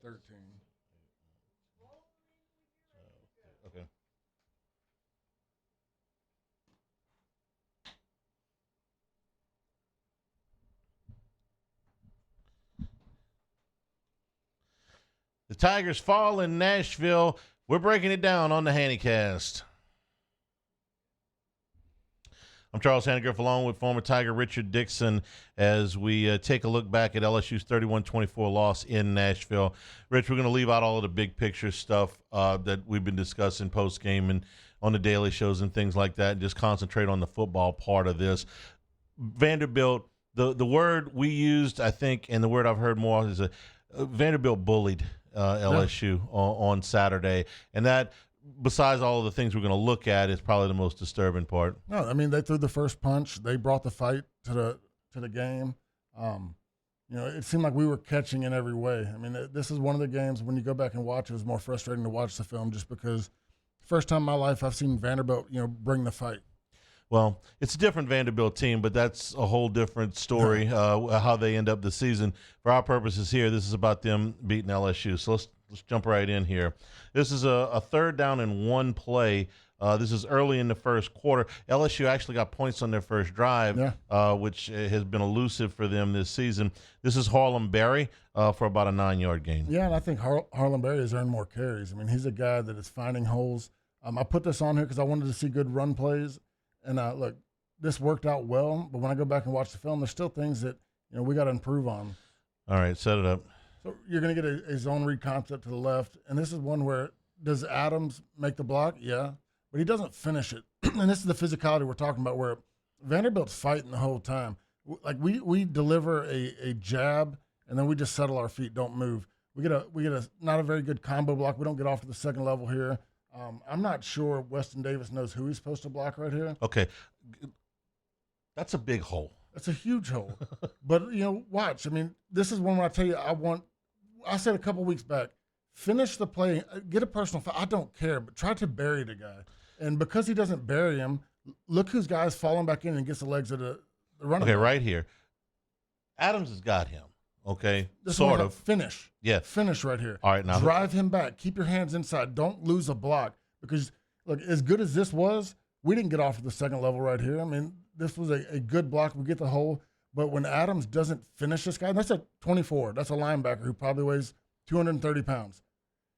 13. Okay. The Tigers fall in Nashville. We're breaking it down on the Hannycast. I'm Charles Hannigriff, along with former Tiger Richard Dickson, as we take a look back at LSU's 31-24 loss in Nashville. Rich, we're going to leave out all of the big picture stuff that we've been discussing post-game and on the daily shows and things like that, and just concentrate on the football part of this. Vanderbilt, the word we used, I think, and the word I've heard more is Vanderbilt bullied LSU on Saturday, and that, besides all of the things we're going to look at, is probably the most disturbing part. No, I mean, they threw the first punch. They brought the fight to the game. It seemed like we were catching in every way. I mean, this is one of the games, when you go back and watch, it was more frustrating to watch the film just because first time in my life I've seen Vanderbilt, bring the fight. Well, it's a different Vanderbilt team, but that's a whole different story, how they end up the season. For our purposes here, this is about them beating LSU. So let's jump right in here. This is a third down and one play. This is early in the first quarter. LSU actually got points on their first drive, which has been elusive for them this season. This is Harlem Berry for about a 9-yard gain. Yeah, and I think Harlem Berry has earned more carries. I mean, he's a guy that is finding holes. I put this on here because I wanted to see good run plays. And look, this worked out well, but when I go back and watch the film, there's still things that we got to improve on. All right, set it up. So you're going to get a zone read concept to the left, and this is one where does Adams make the block? Yeah, but he doesn't finish it. And this is the physicality we're talking about, where Vanderbilt's fighting the whole time. Like we deliver a jab, and then we just settle our feet, don't move. We get a not a very good combo block. We don't get off to the second level here. I'm not sure Weston Davis knows who he's supposed to block right here. Okay. That's a big hole. That's a huge hole. But, watch. I mean, this is one where I tell you, I said a couple weeks back, finish the play, get a personal foul. I don't care, but try to bury the guy. And because he doesn't bury him, look whose guy's falling back in and gets the legs of the running back. Okay, right here. Adams has got him. Okay, this sort of. Finish. Yeah. Finish right here. All right, now drive him back. Keep your hands inside. Don't lose a block. Because, look, as good as this was, we didn't get off at the second level right here. I mean, this was a good block. We get the hole. But when Adams doesn't finish this guy, and that's a 24. That's a linebacker who probably weighs 230 pounds.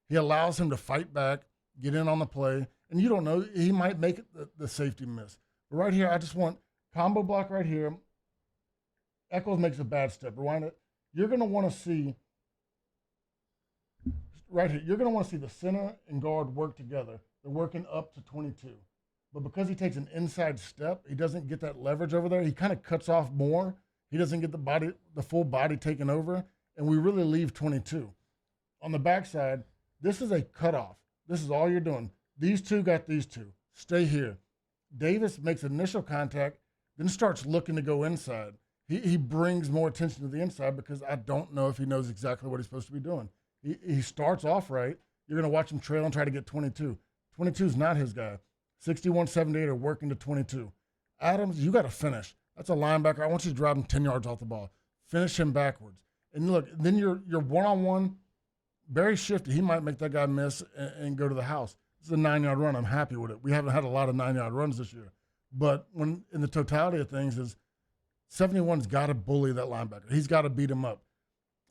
He allows him to fight back, get in on the play, and you don't know. He might make the safety miss. But right here, I just want combo block right here. Eccles makes a bad step. Rewind it. You're going to want to see right here. You're going to want to see the center and guard work together. They're working up to 22. But because he takes an inside step, he doesn't get that leverage over there. He kind of cuts off more. He doesn't get the full body taken over, and we really leave 22. On the backside, this is a cutoff. This is all you're doing. These two got these two. Stay here. Davis makes initial contact, then starts looking to go inside. He brings more attention to the inside because I don't know if he knows exactly what he's supposed to be doing. He starts off right. You're going to watch him trail and try to get 22. 22 is not his guy. 61, 78 are working to 22. Adams, you got to finish. That's a linebacker. I want you to drive him 10 yards off the ball. Finish him backwards. And look, then you're one-on-one, very shifty. He might make that guy miss and go to the house. This is a 9-yard run. I'm happy with it. We haven't had a lot of 9-yard runs this year. But when in the totality of things is 71's got to bully that linebacker. He's got to beat him up.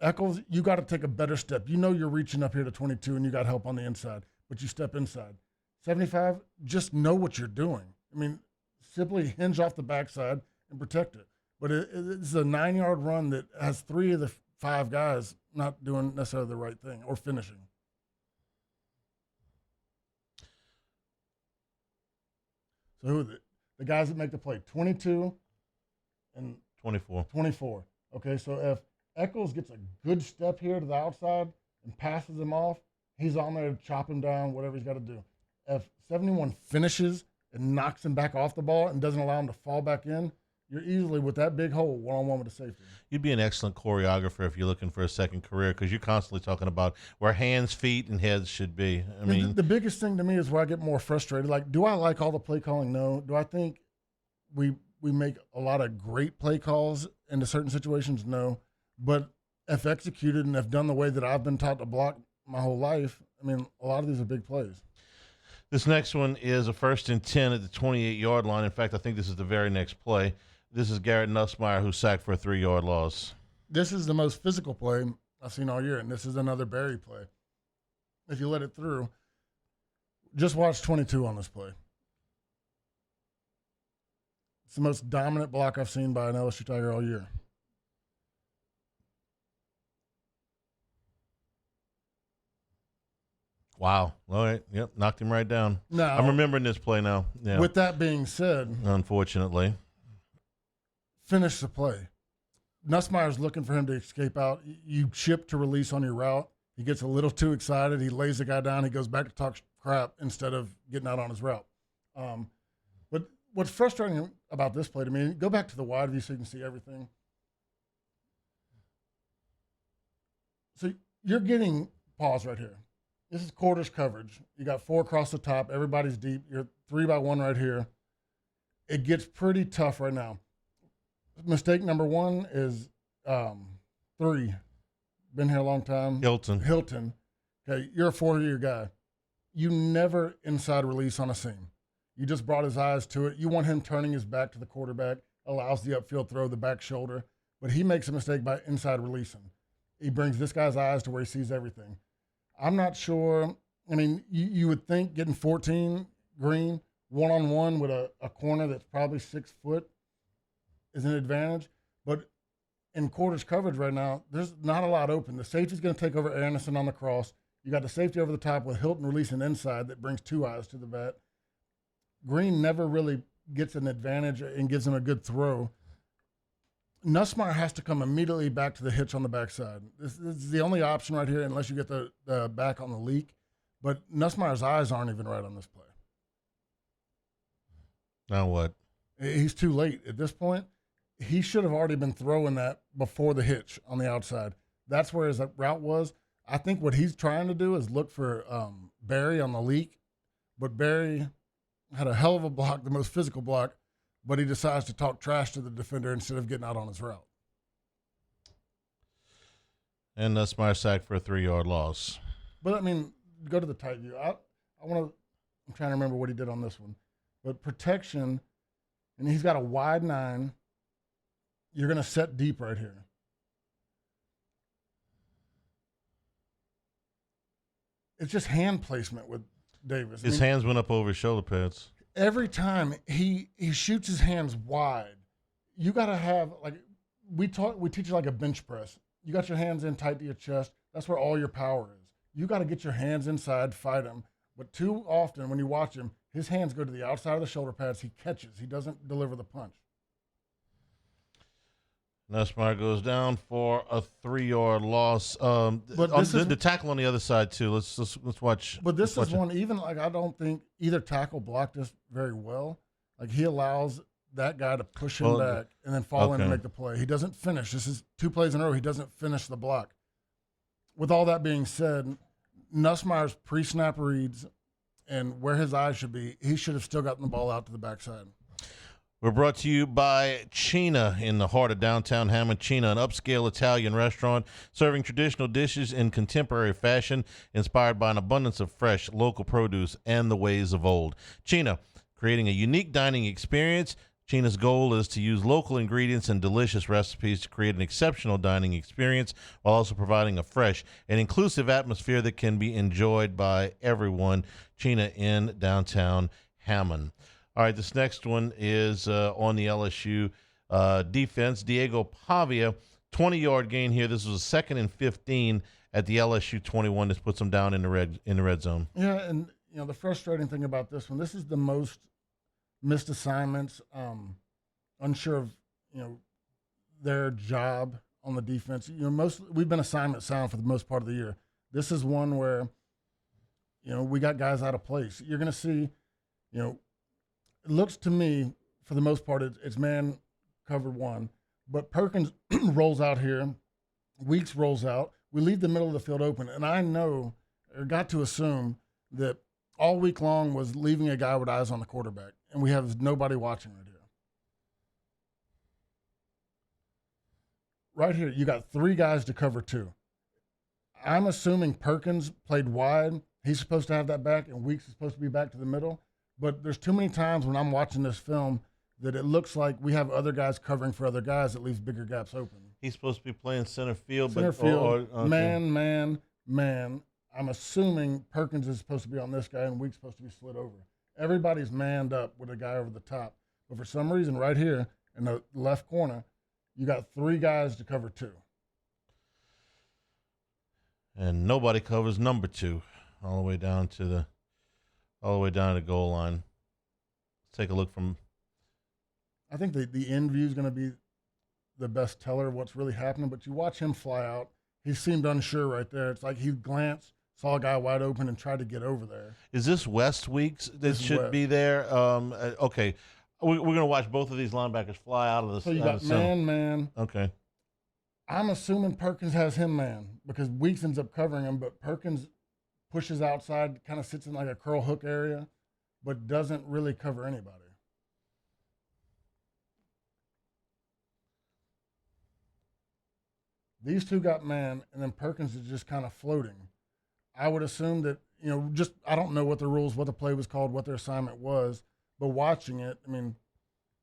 Eccles, you got to take a better step. You know you're reaching up here to 22 and you got help on the inside, but you step inside. 75, just know what you're doing. I mean, simply hinge off the backside and protect it. But it's a 9-yard run that has 3 of the 5 guys not doing necessarily the right thing or finishing. So who are the guys that make the play? 22 and 24. Okay, so if Eccles gets a good step here to the outside and passes him off, he's on there to chop him down, whatever he's got to do. If 71 finishes and knocks him back off the ball and doesn't allow him to fall back in, you're easily, with that big hole, one-on-one with the safety. You'd be an excellent choreographer if you're looking for a second career because you're constantly talking about where hands, feet, and heads should be. I mean, the biggest thing to me is where I get more frustrated. Like, do I like all the play calling? No. Do I think we make a lot of great play calls into certain situations? No. But if executed and if done the way that I've been taught to block my whole life, I mean, a lot of these are big plays. This next one is a 1st and 10 at the 28-yard line. In fact, I think this is the very next play. This is Garrett Nussmeier, who sacked for a 3-yard loss. This is the most physical play I've seen all year, and this is another Barry play. If you let it through, just watch 22 on this play. It's the most dominant block I've seen by an LSU Tiger all year. Wow. All right. Yep. Knocked him right down. Now, I'm remembering this play now. Yeah. with that being said, Unfortunately. finish the play. Nussmeier's looking for him to escape out. You chip to release on your route. He gets a little too excited. He lays the guy down. He goes back to talk crap instead of getting out on his route. But what's frustrating about this play to me, go back to the wide view so you can see everything. So you're getting pause right here. This is quarters coverage. You got 4 across the top. Everybody's deep. You're 3-by-1 right here. It gets pretty tough right now. Mistake number 1 is 3. Been here a long time. Hilton. Okay, you're a 4-year guy. You never inside release on a seam. You just brought his eyes to it. You want him turning his back to the quarterback, allows the upfield throw, the back shoulder. But he makes a mistake by inside releasing. He brings this guy's eyes to where he sees everything. I'm not sure. I mean, you would think getting 14 green, one-on-one with a corner that's probably 6 foot is an advantage. But in quarters coverage right now, there's not a lot open. The safety's going to take over Anderson on the cross. You got the safety over the top with Hilton releasing inside that brings 2 eyes to the bat. Green never really gets an advantage and gives him a good throw. Nussmeier has to come immediately back to the hitch on the backside. This is the only option right here unless you get the back on the leak. But Nussmeier's eyes aren't even right on this play. Now what? He's too late at this point. He should have already been throwing that before the hitch on the outside. That's where his route was. I think what he's trying to do is look for Barry on the leak, but Barry had a hell of a block, the most physical block, but he decides to talk trash to the defender instead of getting out on his route. And Nussmeier sacked for a 3-yard loss. But, I mean, go to the tight view. I'm trying to remember what he did on this one. But protection, and he's got a wide 9. You're going to set deep right here. It's just hand placement with Davis. His hands went up over his shoulder pads. Every time he shoots his hands wide, you got to have, like, we teach you like a bench press. You got your hands in tight to your chest. That's where all your power is. You got to get your hands inside, fight him. But too often when you watch him, his hands go to the outside of the shoulder pads. He catches. He doesn't deliver the punch. Nussmeier goes down for a 3-yard loss. But the tackle on the other side too. Let's watch. But this is one. Even like I don't think either tackle blocked this very well. Like he allows that guy to push him back and then fall in and make the play. He doesn't finish. This is 2 plays in a row. He doesn't finish the block. With all that being said, Nussmeier's pre-snap reads and where his eyes should be, he should have still gotten the ball out to the backside. We're brought to you by Cina in the heart of downtown Hammond. Cina, an upscale Italian restaurant serving traditional dishes in contemporary fashion, inspired by an abundance of fresh, local produce and the ways of old. Cina, creating a unique dining experience. Cina's goal is to use local ingredients and delicious recipes to create an exceptional dining experience while also providing a fresh and inclusive atmosphere that can be enjoyed by everyone. Cina in downtown Hammond. All right, this next one is on the LSU defense. Diego Pavia, 20-yard gain here. This was a 2nd and 15 at the LSU 21. This puts them down in the red zone. Yeah, and the frustrating thing about this one, this is the most missed assignments, unsure of their job on the defense. We've been assignment sound for the most part of the year. This is one where we got guys out of place. You're going to see, it looks to me, for the most part, it's man covered 1. But Perkins rolls out here. Weeks rolls out. We leave the middle of the field open. And I know, or got to assume, that all week long was leaving a guy with eyes on the quarterback. And we have nobody watching right here. right here, you got 3 guys to cover 2. I'm assuming Perkins played wide. He's supposed to have that back, and Weeks is supposed to be back to the middle. But there's too many times when I'm watching this film that it looks like we have other guys covering for other guys that leaves bigger gaps open. He's supposed to be playing center field. Center field, okay. man. I'm assuming Perkins is supposed to be on this guy and Weeks supposed to be slid over. Everybody's manned up with a guy over the top. But for some reason, right here in the left corner, you got 3 guys to cover 2. And nobody covers number 2 all the way down to the goal line. Let's take a look from. I think the end view is going to be the best teller of what's really happening. But you watch him fly out. He seemed unsure right there. It's like he glanced, saw a guy wide open, and tried to get over there. Is this West Weeks that should be there? Okay. We're going to watch both of these linebackers fly out of the. So you got man. Okay. I'm assuming Perkins has him man because Weeks ends up covering him, but Perkins pushes outside, kind of sits in like a curl hook area, but doesn't really cover anybody. These 2 got man, and then Perkins is just kind of floating. I would assume that, I don't know what the rules, what the play was called, what their assignment was, but watching it, I mean,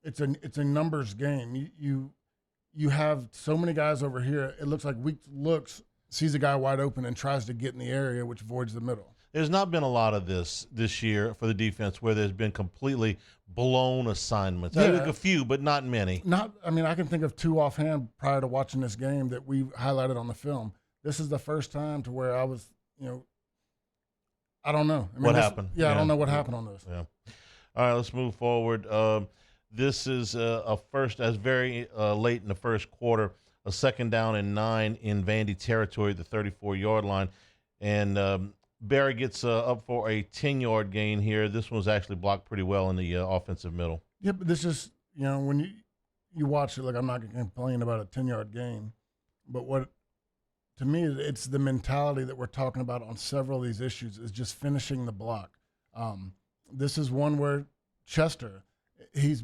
it's a numbers game. You have so many guys over here. It looks like Weeks sees a guy wide open and tries to get in the area, which voids the middle. There's not been a lot of this year for the defense where there's been completely blown assignments. Yeah. I think a few, but not many. I can think of 2 offhand prior to watching this game that we highlighted on the film. This is the first time to where I was, I don't know. What happened? Yeah, I don't know what happened on this. Yeah. All right, let's move forward. This is a first, as very late in the first quarter, a 2nd down and 9 in Vandy territory, the 34-yard line. And Barry gets up for a 10-yard gain here. This one was actually blocked pretty well in the offensive middle. Yeah, but this is, when you watch it, like I'm not going to complain about a 10-yard gain, but to me, it's the mentality that we're talking about on several of these issues is just finishing the block. This is one where Chester, he's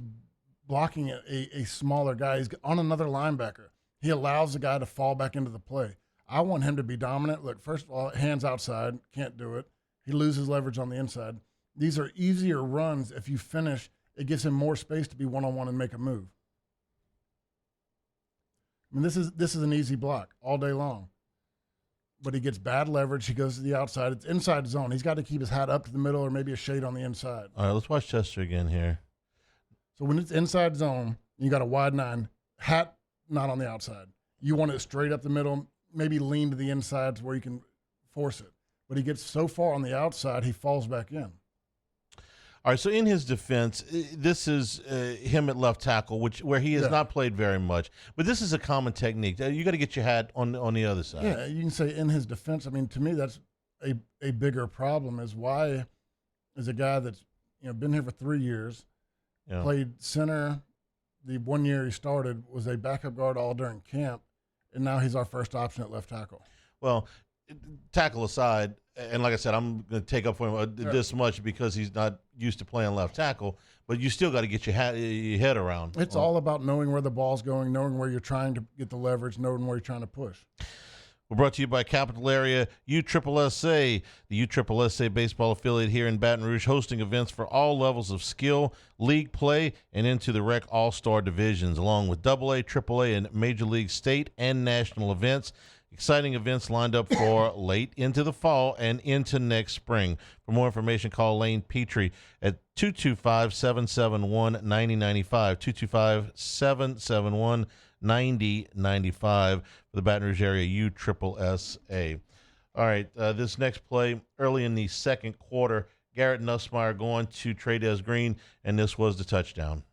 blocking a smaller guy. He's on another linebacker. He allows the guy to fall back into the play. I want him to be dominant. Look, first of all, hands outside, can't do it. He loses leverage on the inside. These are easier runs. If you finish, it gives him more space to be one-on-one and make a move. I mean, this is an easy block all day long. But he gets bad leverage. He goes to the outside. It's inside zone. He's got to keep his hat up to the middle or maybe a shade on the inside. All right, let's watch Chester again here. So when it's inside zone, you got a wide 9, hat not on the outside. You want it straight up the middle, maybe lean to the inside to where you can force it. But he gets so far on the outside, he falls back in. All right, so in his defense, this is him at left tackle, where he has not played very much. But this is a common technique. You got to get your hat on the other side. Yeah, you can say in his defense. I mean, to me, that's a bigger problem is why is a guy that's been here for 3 years, played center. The 1 year he started was a backup guard all during camp, and now he's our first option at left tackle. Well, tackle aside, and like I said, I'm going to take up for him this much because he's not used to playing left tackle, but you still got to get your head around. It's all about knowing where the ball's going, knowing where you're trying to get the leverage, knowing where you're trying to push. We're brought to you by Capital Area USSSA, the USSSA baseball affiliate here in Baton Rouge, hosting events for all levels of skill, league play, and into the rec all-star divisions, along with AA, AAA, and Major League state and national events. Exciting events lined up for late into the fall and into next spring. For more information, call Lane Petrie at 225-771-9095, 225-771-9095 for the Baton Rouge area USSSA. All right, this next play, early in the second quarter, Garrett Nussmeier going to Trades Green, and this was the touchdown.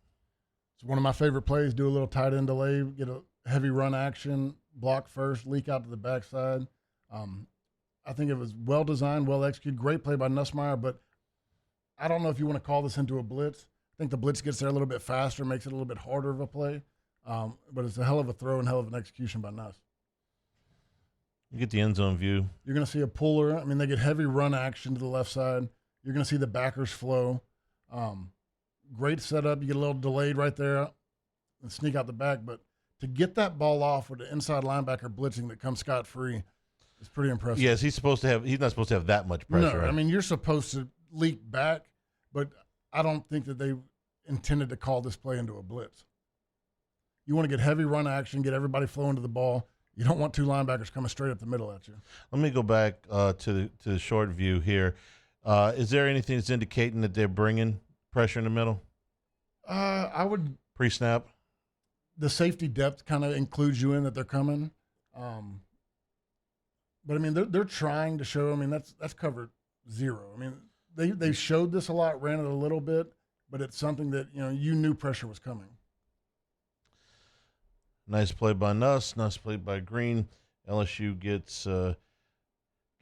It's one of my favorite plays. Do a little tight end delay, get a heavy run action, block first, leak out to the backside. I think it was well designed, well executed. Great play by Nussmeier, but I don't know if you want to call this into a blitz. I think the blitz gets there a little bit faster, makes it a little bit harder of a play. But it's a hell of a throw and hell of an execution by Nuss. You get the end zone view. You're going to see a puller. I mean, they get heavy run action to the left side. You're going to see the backers flow. Great setup. You get a little delayed right there and sneak out the back. But to get that ball off with the inside linebacker blitzing that comes scot-free is pretty impressive. Yes, he's not supposed to have that much pressure. No, I mean, you're supposed to leak back, but I don't think that they intended to call this play into a blitz. You want to get heavy run action, get everybody flowing to the ball. You don't want two linebackers coming straight up the middle at you. Let me go back to the short view here. Is there anything that's indicating that they're bringing pressure in the middle? I would Pre-snap? the safety depth kind of includes you in that they're coming. But I mean, they're trying to show. I mean, that's cover 0. I mean, they showed this a lot, ran it a little bit, but it's something that you knew pressure was coming. Nice play by Nuss. Nice play by Green. LSU gets a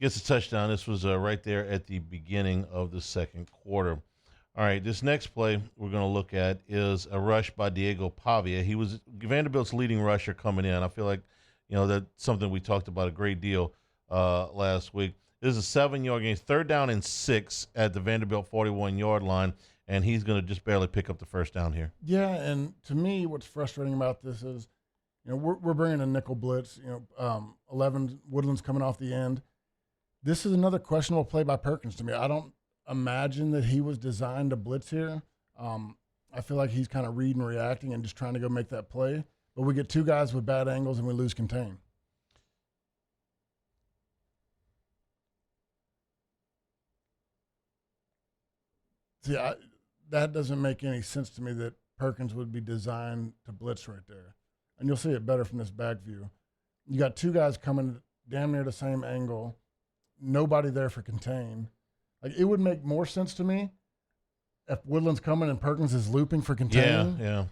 touchdown. This was right there at the beginning of the second quarter. All right, this next play we're going to look at is a rush by Diego Pavia. He was Vanderbilt's leading rusher coming in. I feel like, that's something we talked about a great deal last week. This is a 7-yard gain, 3rd down and 6 at the Vanderbilt 41-yard line, and he's going to just barely pick up the first down here. Yeah, and to me, what's frustrating about this is, we're bringing a nickel blitz. 11 Woodland's coming off the end. This is another questionable play by Perkins to me. I don't imagine that he was designed to blitz here. I feel like he's kind of reading, reacting, and just trying to go make that play. But we get two guys with bad angles, and we lose contain. See, that doesn't make any sense to me that Perkins would be designed to blitz right there. And you'll see it better from this back view. You got two guys coming damn near the same angle, nobody there for contain. Like, it would make more sense to me if Woodland's coming and Perkins is looping for contain. Yeah.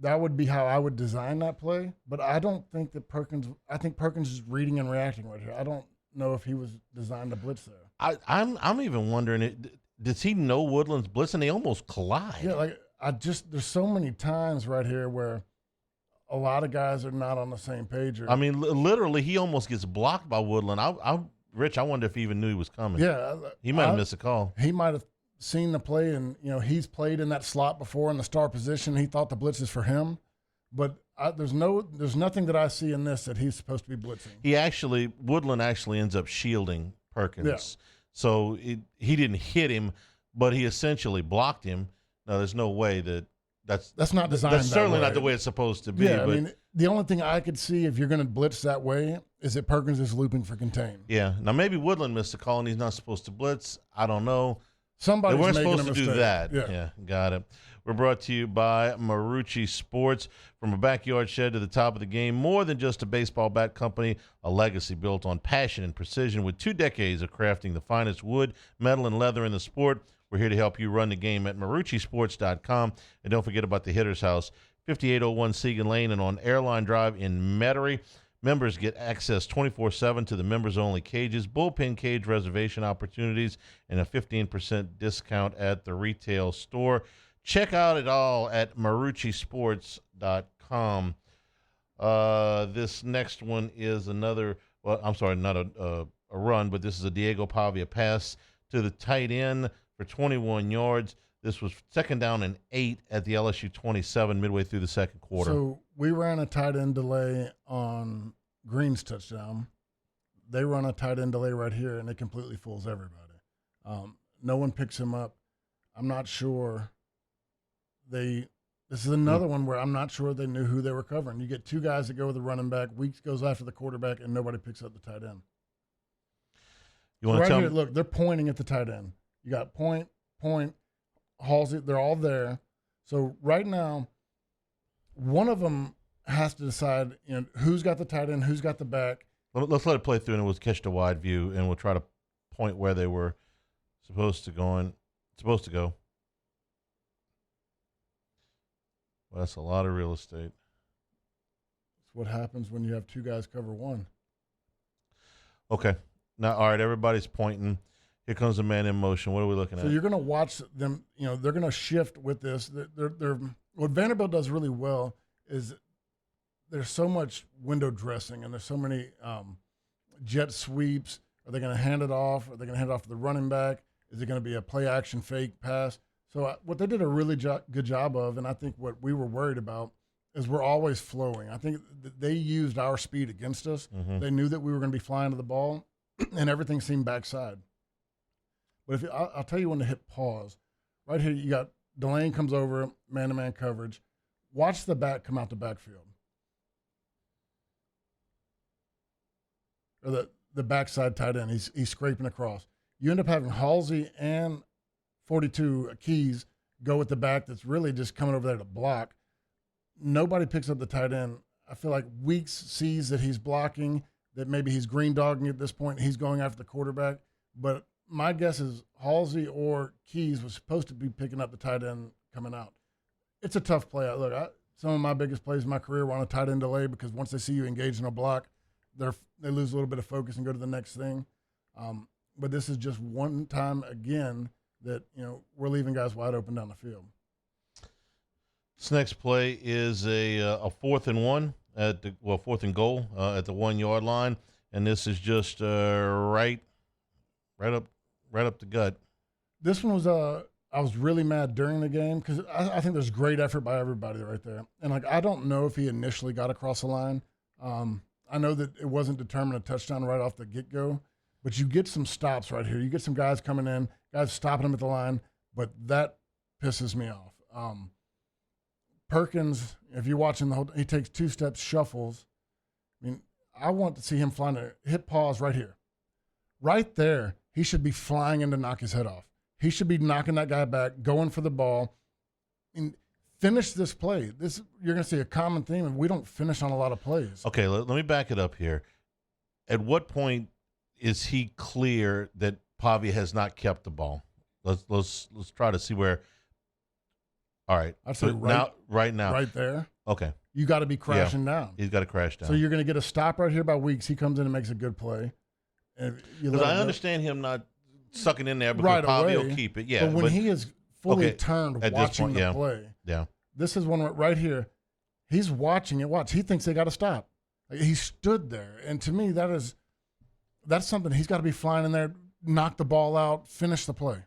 That would be how I would design that play. But I don't think that I think Perkins is reading and reacting right here. I don't know if he was designed to blitz there. I'm even wondering, does he know Woodland's blitzing? They almost collide. Yeah, there's so many times right here where a lot of guys are not on the same page. I mean, literally, he almost gets blocked by Woodland. Rich, I wonder if he even knew he was coming. Yeah. He might have missed a call. He might have seen the play, and, he's played in that slot before in the star position. He thought the blitz is for him. But there's nothing that I see in this that he's supposed to be blitzing. Woodland actually ends up shielding Perkins. Yeah. So he didn't hit him, but he essentially blocked him. Now, there's no way that's not designed. That's certainly not the way it's supposed to be. Yeah, I mean, the only thing I could see if you're going to blitz that way is that Perkins is looping for contain. Yeah. Now, maybe Woodland missed a call and he's not supposed to blitz. I don't know. They weren't supposed to do that. Yeah, got it. We're brought to you by Marucci Sports. From a backyard shed to the top of the game, more than just a baseball bat company, a legacy built on passion and precision with 2 decades of crafting the finest wood, metal, and leather in the sport. We're here to help you run the game at MarucciSports.com. And don't forget about the Hitter's House, 5801 Segan Lane and on Airline Drive in Metairie. Members get access 24/7 to the members-only cages, bullpen cage reservation opportunities, and a 15% discount at the retail store. Check out it all at MarucciSports.com. This next one is not a run, but this is a Diego Pavia pass to the tight end for 21 yards. This was 2nd down and 8 at the LSU 27 midway through the second quarter. So we ran a tight end delay on Green's touchdown. They run a tight end delay right here, and it completely fools everybody. No one picks him up. I'm not sure. This is another one where I'm not sure they knew who they were covering. You get two guys that go with the running back. Weeks goes after the quarterback, and nobody picks up the tight end. You want to tell me? Look, they're pointing at the tight end. You got point, Halsey. They're all there. So right now, one of them has to decide, who's got the tight end, who's got the back. Let's let it play through, and we'll catch the wide view, and we'll try to point where they were supposed to go. Well, that's a lot of real estate. That's what happens when you have two guys cover one. Okay. Now, all right, everybody's pointing. Here comes the man in motion. What are we looking at? So you're going to watch them. They're going to shift with this. What Vanderbilt does really well is there's so much window dressing and there's so many jet sweeps. Are they going to hand it off? Are they going to hand it off to the running back? Is it going to be a play action fake pass? So what they did a really good job of, and I think what we were worried about, is we're always flowing. I think they used our speed against us. Mm-hmm. They knew that we were going to be flying to the ball, and everything seemed backside. But I'll tell you when to hit pause. Right here, you got Delane comes over, man-to-man coverage. Watch the back come out the backfield. Or the backside tight end. He's scraping across. You end up having Halsey and 42 Keys go with the back that's really just coming over there to block. Nobody picks up the tight end. I feel like Weeks sees that he's blocking, that maybe he's green dogging at this point. He's going after the quarterback. But my guess is Halsey or Keys was supposed to be picking up the tight end coming out. It's a tough play. Look, some of my biggest plays in my career were on a tight end delay because once they see you engaged in a block, they lose a little bit of focus and go to the next thing. But this is just one time again that we're leaving guys wide open down the field. This next play is a 4th and 1 4th and goal at the 1 yard line, and this is just right up the gut. This one was I was really mad during the game because I think there's great effort by everybody right there, and I don't know if he initially got across the line. I know that it wasn't determined a touchdown right off the get go, but you get some stops right here. You get some guys coming in, guys stopping him at the line, but that pisses me off. Perkins, if you're watching he takes 2 steps, shuffles. I mean, I want to see him flying there. Hit pause right here. Right there, he should be flying in to knock his head off. He should be knocking that guy back, going for the ball. And finish this play. You're going to see a common theme, and we don't finish on a lot of plays. Okay, let me back it up here. At what point is he clear that Pavia has not kept the ball? Let's try to see where. All right. I'd say right now. Right there. Okay. You got to be crashing down. He's got to crash down. So you're going to get a stop right here by Weeks. He comes in and makes a good play. Because I understand him not sucking in there because right Pavia away, will keep it. Yeah. But when he is fully turned at watching this point, the play. Yeah. This is one right here. He's watching it. Watch. He thinks they got to stop. He stood there. And to me, that's something he's got to be flying in there, knock the ball out, finish the play.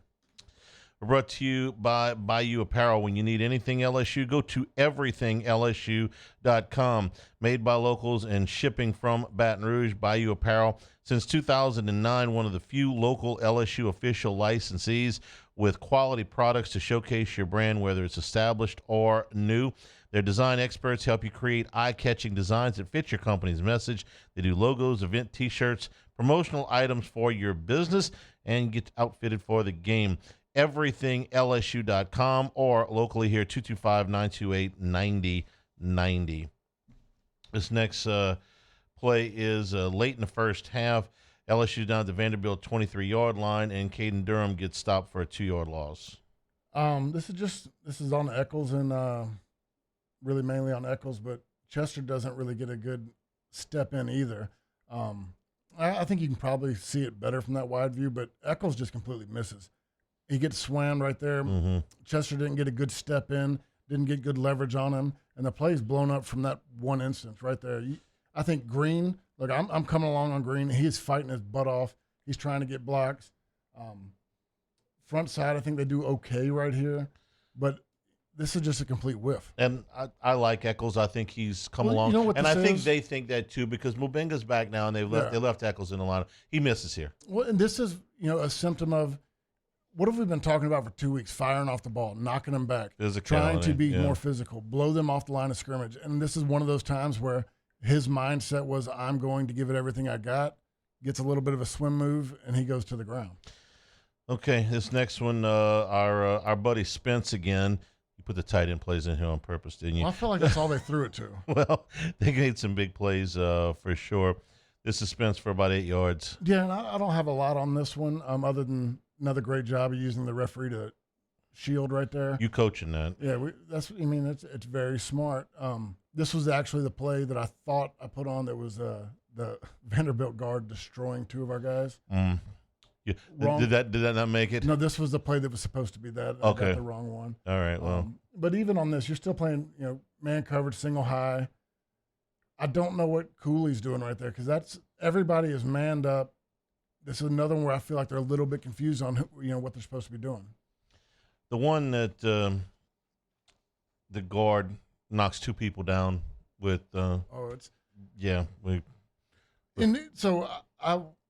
We're brought to you by Bayou Apparel. When you need anything LSU, go to everythinglsu.com. Made by locals and shipping from Baton Rouge. Bayou Apparel. Since 2009, one of the few local LSU official licensees with quality products to showcase your brand, whether it's established or new. Their design experts help you create eye-catching designs that fit your company's message. They do logos, event T-shirts, promotional items for your business, and get outfitted for the game. EverythingLSU.com or locally here, 225-928-9090. This next play is late in the first half. LSU down at the Vanderbilt 23-yard line, and Caden Durham gets stopped for a 2-yard loss. This is on Eccles and really mainly on Eccles, but Chester doesn't really get a good step in either. I think you can probably see it better from that wide view, but Eccles just completely misses. He gets swammed right there. Mm-hmm. Chester didn't get a good step in, didn't get good leverage on him, and the play's blown up from that one instance right there. I think Green, look, I'm coming along on Green. He is fighting his butt off. He's trying to get blocks. Front side, I think they do okay right here, but this is just a complete whiff. And I like Eccles. I think he's come along. And I think they think that too because Mubenga's back now and they left Eccles in the lineup. He misses here. Well, and this is a symptom of what have we been talking about for 2 weeks? Firing off the ball, knocking them back, trying to be more physical, blow them off the line of scrimmage. And this is one of those times where his mindset was, I'm going to give it everything I got, gets a little bit of a swim move, and he goes to the ground. Okay, this next one, our buddy Spence again. You put the tight end plays in here on purpose, didn't you? Well, I feel like that's all they threw it to. Well, they made some big plays for sure. This is Spence for about 8 yards. Yeah, and I don't have a lot on this one other than another great job of using the referee to shield right there. You coaching that. Yeah, it's very smart. This was actually the play that I thought I put on that was the Vanderbilt guard destroying 2 of our guys. Yeah. Did that not make it? No, this was the play that was supposed to be that. I got the wrong one. All right, well. But even on this, you're still playing, man coverage, single high. I don't know what Cooley's doing right there because everybody is manned up. This is another one where I feel like they're a little bit confused on what they're supposed to be doing. The one that the guard knocks two people down with. Yeah. And so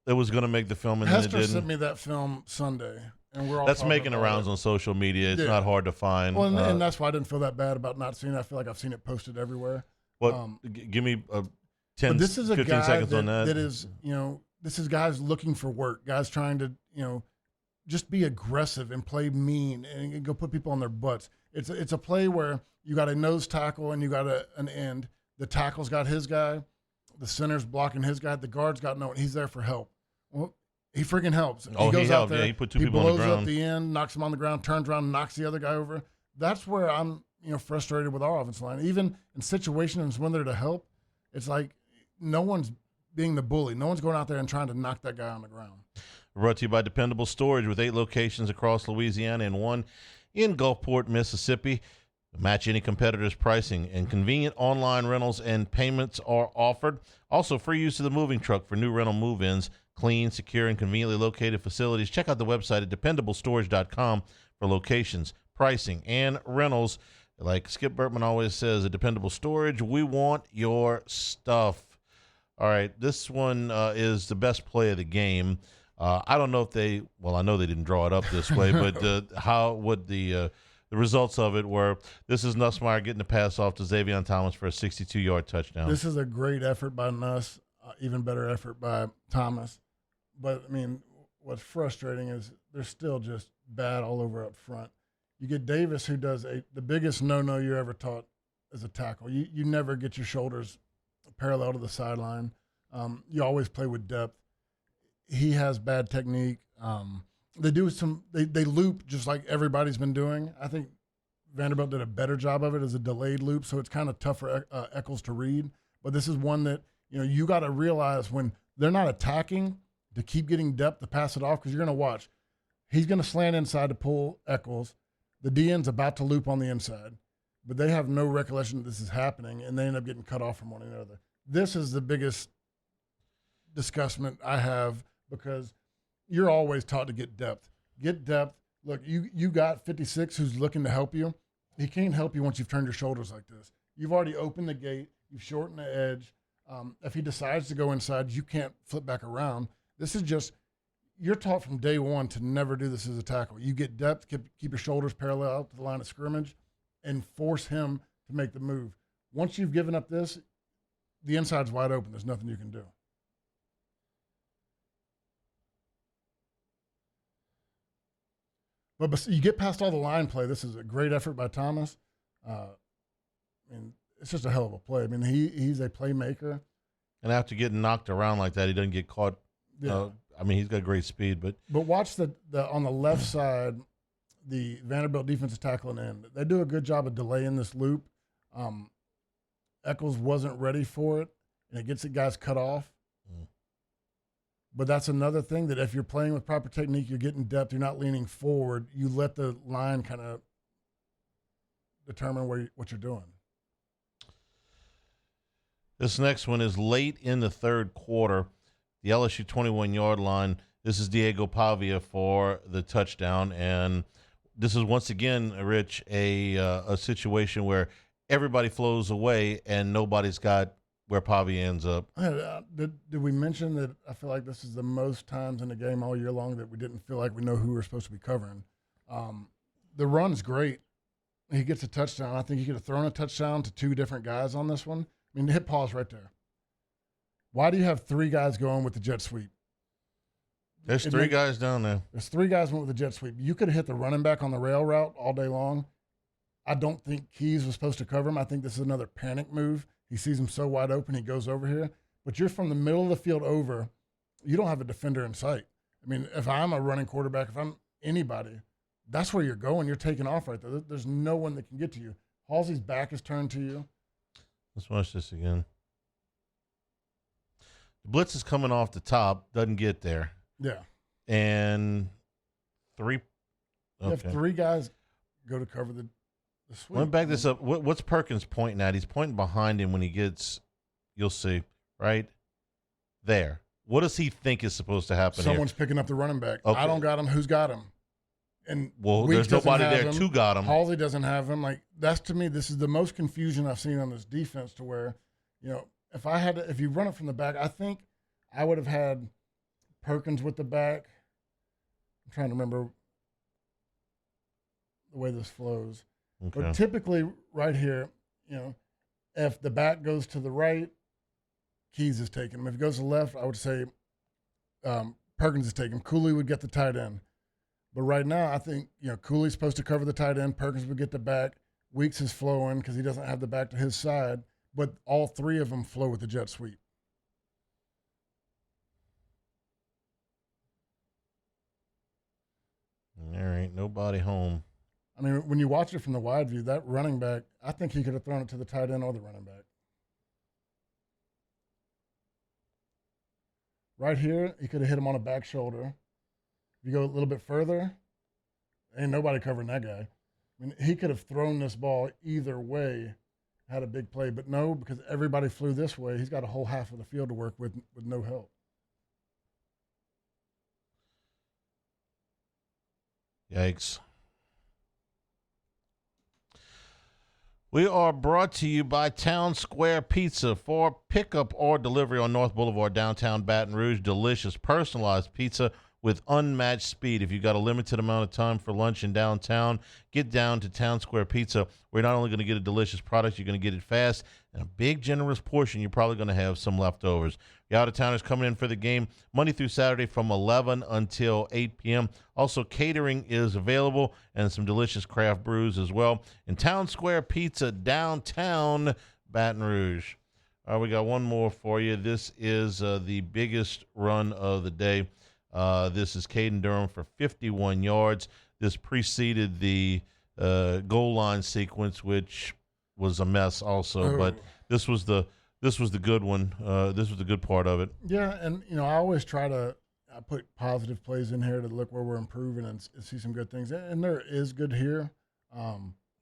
It was going to make the film, and Hester then it didn't. sent me that film Sunday, and we're all That's talking making about rounds it. on social media. It's Yeah. not hard to find. Well, and that's why I didn't feel that bad about not seeing it. I feel like I've seen it posted everywhere. Give me 10, but this is a 15 guy seconds on that. that is, this is guys looking for work, guys trying to, just be aggressive and play mean and go put people on their butts. It's a play where you got a nose tackle and you got an end. The tackle's got his guy, the center's blocking his guy, the guard's got no one. He's there for help. Well, he freaking helps. Oh, he goes he out helped. there, Yeah, he put two people on the blows ground. up the end, knocks him on the ground, turns around, and knocks the other guy over. That's where I'm, frustrated with our offensive line. Even in situations when they're to help, it's like no one's being the bully. No one's going out there and trying to knock that guy on the ground. Brought to you by Dependable Storage with 8 locations across Louisiana and 1 in Gulfport, Mississippi. Match any competitor's pricing, and convenient online rentals and payments are offered. Also, free use of the moving truck for new rental move-ins. Clean, secure, and conveniently located facilities. Check out the website at dependablestorage.com for locations, pricing, and rentals. Like Skip Burtman always says, at Dependable Storage, we want your stuff. All right, this one is the best play of the game. I don't know if I know they didn't draw it up this way, but the results of it were, this is Nussmeier getting the pass off to Xavier Thomas for a 62-yard touchdown. This is a great effort by Nuss, even better effort by Thomas. But, what's frustrating is they're still just bad all over up front. You get Davis, who does the biggest no-no you ever taught as a tackle. You never get your shoulders parallel to the sideline. You always play with depth. He has bad technique. They loop just like everybody's been doing. I think Vanderbilt did a better job of it as a delayed loop, so it's kind of tough for Eccles to read. But this is one that, you got to realize when they're not attacking to keep getting depth to pass it off, because you're going to watch. He's going to slant inside to pull Eccles. The DN's about to loop on the inside, but they have no recollection that this is happening, and they end up getting cut off from one another. This is the biggest disgustment I have, because you're always taught to get depth. Get depth. Look, you got 56 who's looking to help you. He can't help you once you've turned your shoulders like this. You've already opened the gate. You've shortened the edge. If he decides to go inside, you can't flip back around. This is just, you're taught from day one to never do this as a tackle. You get depth, keep your shoulders parallel to the line of scrimmage, and force him to make the move. Once you've given up this, the inside's wide open. There's nothing you can do. But you get past all the line play. This is a great effort by Thomas. It's just a hell of a play. He's a playmaker. And after getting knocked around like that, he doesn't get caught. Yeah. He's got great speed. But watch the on the left side, the Vanderbilt defensive tackle and end. They do a good job of delaying this loop. Eccles wasn't ready for it, and it gets the guys cut off. But that's another thing, that if you're playing with proper technique, you're getting depth, you're not leaning forward, you let the line kind of determine what you're doing. This next one is late in the third quarter, the LSU 21-yard line. This is Diego Pavia for the touchdown, and this is once again, Rich, a situation where everybody flows away and nobody's got where Pavia ends up. Did we mention that I feel like this is the most times in the game all year long that we didn't feel like we know who we were supposed to be covering? The run's great. He gets a touchdown. I think he could have thrown a touchdown to 2 different guys on this one. Hit pause right there. Why do you have 3 guys going with the jet sweep? There's 3 guys down there. There's 3 guys went with the jet sweep. You could have hit the running back on the rail route all day long. I don't think Keys was supposed to cover him. I think this is another panic move. He sees him so wide open, he goes over here. But you're from the middle of the field over. You don't have a defender in sight. If I'm a running quarterback, if I'm anybody, that's where you're going. You're taking off right there. There's no one that can get to you. Halsey's back is turned to you. Let's watch this again. The blitz is coming off the top, doesn't get there. Yeah. And 3. Okay. You have 3 guys go to cover the sweep. Let me back this up. What's Perkins pointing at? He's pointing behind him when he gets, you'll see, right there. What does he think is supposed to happen? Someone's picking up the running back. Okay. I don't got him. Who's got him? And Well, Weeks there's nobody doesn't have there him. to got him. Halsey doesn't have him. Like, that's, to me, this is the most confusion I've seen on this defense, to where, if you run it from the back, I think I would have had Perkins with the back. I'm trying to remember the way this flows. Okay. But typically right here, if the back goes to the right, Keys is taking him. If it goes to the left, I would say Perkins is taking him. Cooley would get the tight end. But right now, I think, Cooley's supposed to cover the tight end. Perkins would get the back. Weeks is flowing because he doesn't have the back to his side. But all three of them flow with the jet sweep. There ain't nobody home. I mean, when you watch it from the wide view, that running back, I think he could have thrown it to the tight end or the running back. Right here, he could have hit him on a back shoulder. If you go a little bit further, ain't nobody covering that guy. I mean, he could have thrown this ball either way, had a big play, but no, because everybody flew this way. He's got a whole half of the field to work with no help. Yikes. We are brought to you by Town Square Pizza. For pickup or delivery on North Boulevard, downtown Baton Rouge. Delicious, personalized pizza with unmatched speed. If you've got a limited amount of time for lunch in downtown, get down to Town Square Pizza. We're not only going to get a delicious product, you're going to get it fast, and a big, generous portion. You're probably going to have some leftovers. The out-of-towners coming in for the game Monday through Saturday from 11 until 8 p.m. Also, catering is available and some delicious craft brews as well. In Town Square Pizza, downtown Baton Rouge. All right, we got one more for you. This is the biggest run of the day. This is Caden Durham for 51 yards. This preceded the goal line sequence, which was a mess also. But this was the good one. This was the good part of it. Yeah, and I always try to put positive plays in here to look where we're improving and see some good things. And there is good here. I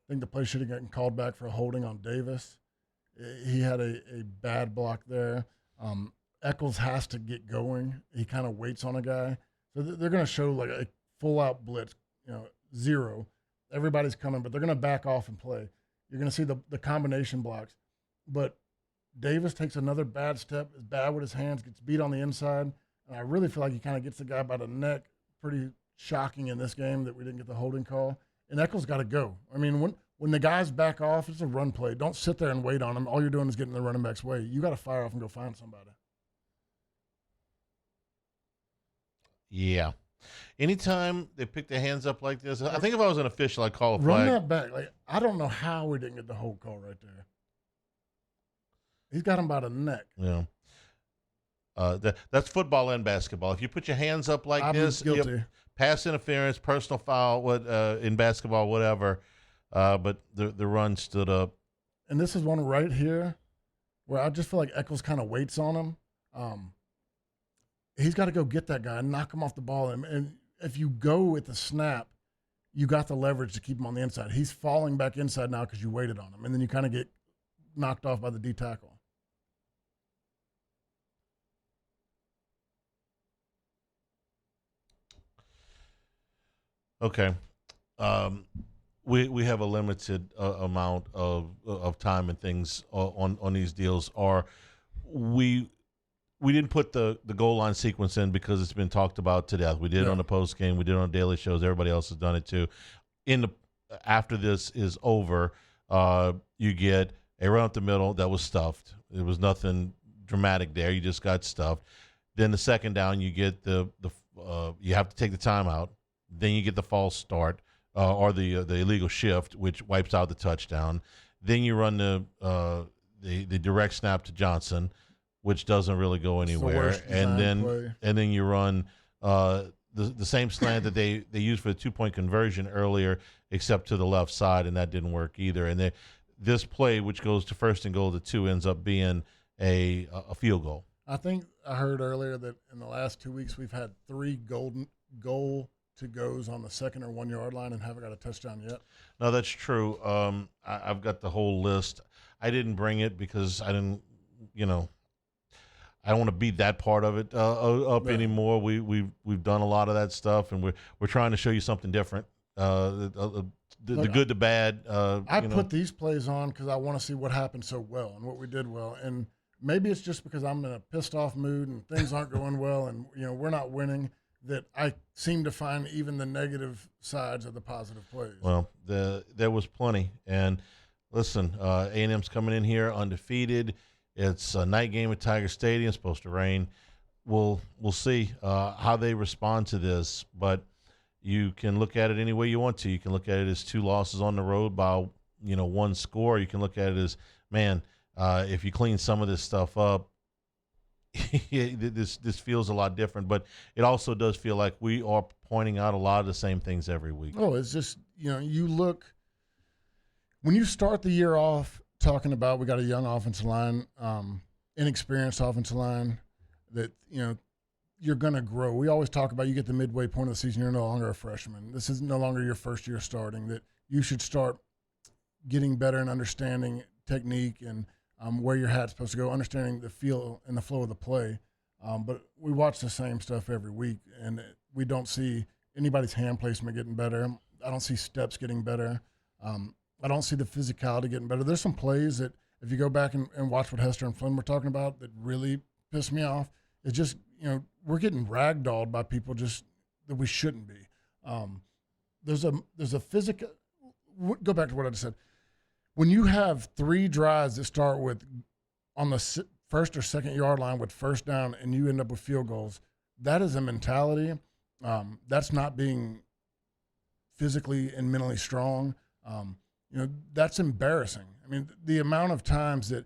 think the play should have gotten called back for a holding on Davis. He had a bad block there. Eccles has to get going. He kind of waits on a guy. So they're going to show like a full-out blitz, zero. Everybody's coming, but they're going to back off and play. You're going to see the combination blocks. But Davis takes another bad step, is bad with his hands, gets beat on the inside. And I really feel like he kind of gets the guy by the neck. Pretty shocking in this game that we didn't get the holding call. And Eccles got to go. I mean, when the guys back off, it's a run play. Don't sit there and wait on them. All you're doing is getting the running back's way. You got to fire off and go find somebody. Yeah. Anytime they pick their hands up like this, I think if I was an official, I'd call a flag. Run that back. Like, I don't know how we didn't get the hold call right there. He's got him by the neck. Yeah. That's football and basketball. If you put your hands up like this, guilty. Pass interference, personal foul, in basketball, whatever. But the run stood up. And this is one right here where I just feel like Eccles kind of waits on him. He's got to go get that guy and knock him off the ball. And if you go with the snap, you got the leverage to keep him on the inside. He's falling back inside now because you waited on him. And then you kind of get knocked off by the D tackle. Okay. We have a limited amount of time and things on these deals. We didn't put the goal line sequence in because it's been talked about to death. We did it on the post game. We did it on daily shows. Everybody else has done it too. After this is over, you get a run up the middle that was stuffed. There was nothing dramatic there. You just got stuffed. Then the second down, you get you have to take the timeout. Then you get the false start or the illegal shift, which wipes out the touchdown. Then you run the direct snap to Johnson, which doesn't really go anywhere. And then you run the same slant that they used for the 2-point conversion earlier, except to the left side, and that didn't work either. And this play, which goes to first and goal to 2, ends up being a field goal. I think I heard earlier that in the last 2 weeks we've had 3 goal to goes on the 2nd or 1 yard line and haven't got a touchdown yet. No, that's true. I've got the whole list. I didn't bring it because I didn't, I don't want to beat that part of it up anymore. We've done a lot of that stuff, and we're trying to show you something different. the good, the bad. I put these plays on because I want to see what happened so well and what we did well. And maybe it's just because I'm in a pissed off mood and things aren't going well and, we're not winning, that I seem to find even the negative sides of the positive plays. Well, there was plenty. And listen, A&M's coming in here undefeated. It's a night game at Tiger Stadium. It's supposed to rain. We'll see how they respond to this, but you can look at it any way you want to. You can look at it as 2 losses on the road by 1 score. You can look at it as, man, if you clean some of this stuff up, this feels a lot different. But it also does feel like we are pointing out a lot of the same things every week. Oh, it's just you look when you start the year off talking about we got a young offensive line, inexperienced offensive line that you're going to grow. We always talk about you get the midway point of the season, you're no longer a freshman. This is no longer your first year starting, that you should start getting better and understanding technique and where your hat's supposed to go, understanding the feel and the flow of the play. But we watch the same stuff every week, and we don't see anybody's hand placement getting better. I don't see steps getting better. I don't see the physicality getting better. There's some plays that if you go back and watch what Hester and Flynn were talking about that really pissed me off. It's just, we're getting ragdolled by people just that we shouldn't be. There's a physical – go back to what I just said. When you have 3 drives that start with on the first or second yard line with first down and you end up with field goals, that is a mentality. That's not being physically and mentally strong. That's embarrassing. I mean, the amount of times that,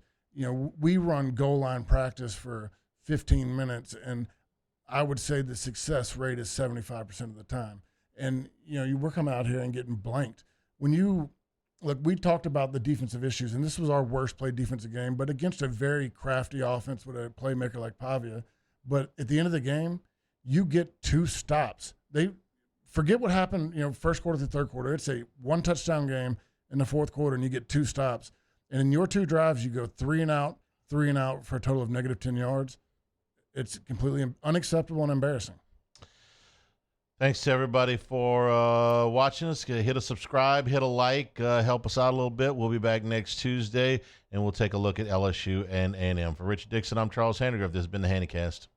we run goal line practice for 15 minutes, and I would say the success rate is 75% of the time. And, we're coming out here and getting blanked. Look, we talked about the defensive issues, and this was our worst played defensive game, but against a very crafty offense with a playmaker like Pavia. But at the end of the game, you get 2 stops. They forget what happened, first quarter through third quarter. It's a 1-touchdown game in the fourth quarter, and you get 2 stops. And in your 2 drives, you go 3 and out for a total of negative 10 yards. It's completely unacceptable and embarrassing. Thanks to everybody for watching us. Hit a subscribe, hit a like, help us out a little bit. We'll be back next Tuesday, and we'll take a look at LSU and A&M. For Richard Dickson, I'm Charles Hannigrove. This has been the Hannycast.